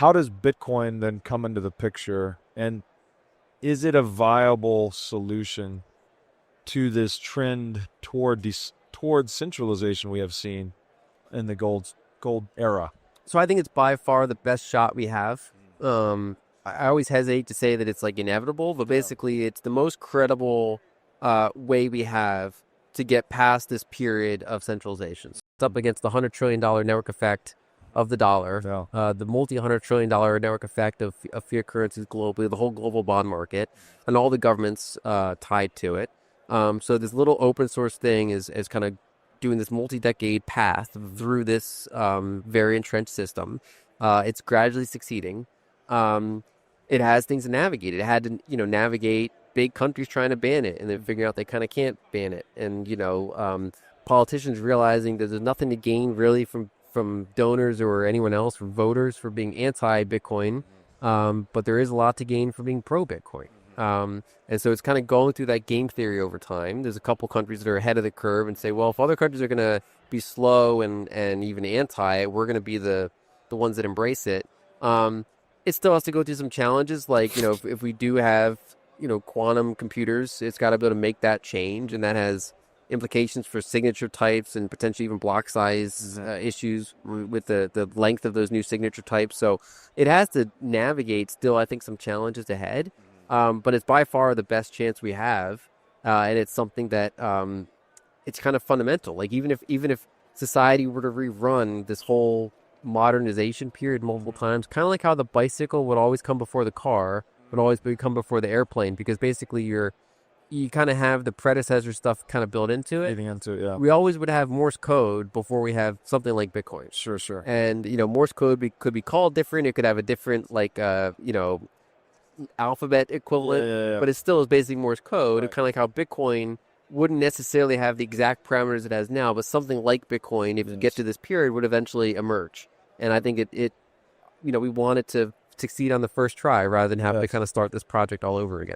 how does Bitcoin then come into the picture, and is it a viable solution to this trend toward centralization we have seen in the gold era? So I think it's by far the best shot we have. I always hesitate to say that it's like inevitable, but basically it's the most credible way we have to get past this period of centralization. So it's up against the $100 trillion network effect of the dollar, the multi-$100 trillion network effect of fiat currencies globally, the whole global bond market, and all the governments tied to it. So this little open source thing is kind of doing this multi-decade path through this very entrenched system. It's gradually succeeding. It has things to navigate. It had to, navigate big countries trying to ban it and then figuring out they kind of can't ban it. And, politicians realizing that there's nothing to gain really from donors or anyone else, from voters, for being anti-Bitcoin. But there is a lot to gain from being pro-Bitcoin. And so it's kind of going through that game theory over time. There's a couple countries that are ahead of the curve and say, well, if other countries are going to be slow and even anti, we're going to be the ones that embrace it. It still has to go through some challenges. Like, if we do have, quantum computers, it's got to be able to make that change. And that has implications for signature types and potentially even block size issues with the length of those new signature types. So it has to navigate still, I think, some challenges ahead. But it's by far the best chance we have. And it's something that it's kind of fundamental. Like even if society were to rerun this whole modernization period multiple times, kind of like how the bicycle would always come before the car, would always come before the airplane, because basically you kind of have the predecessor stuff kind of built into it. Yeah. We always would have Morse code before we have something like Bitcoin. Sure. And, Morse code could be called different. It could have a different, alphabet equivalent, but it still is basically Morse code. Right. Kind of like how Bitcoin wouldn't necessarily have the exact parameters it has now, but something like Bitcoin, if you get to this period, would eventually emerge. And I think we want it to succeed on the first try rather than have to kind of start this project all over again.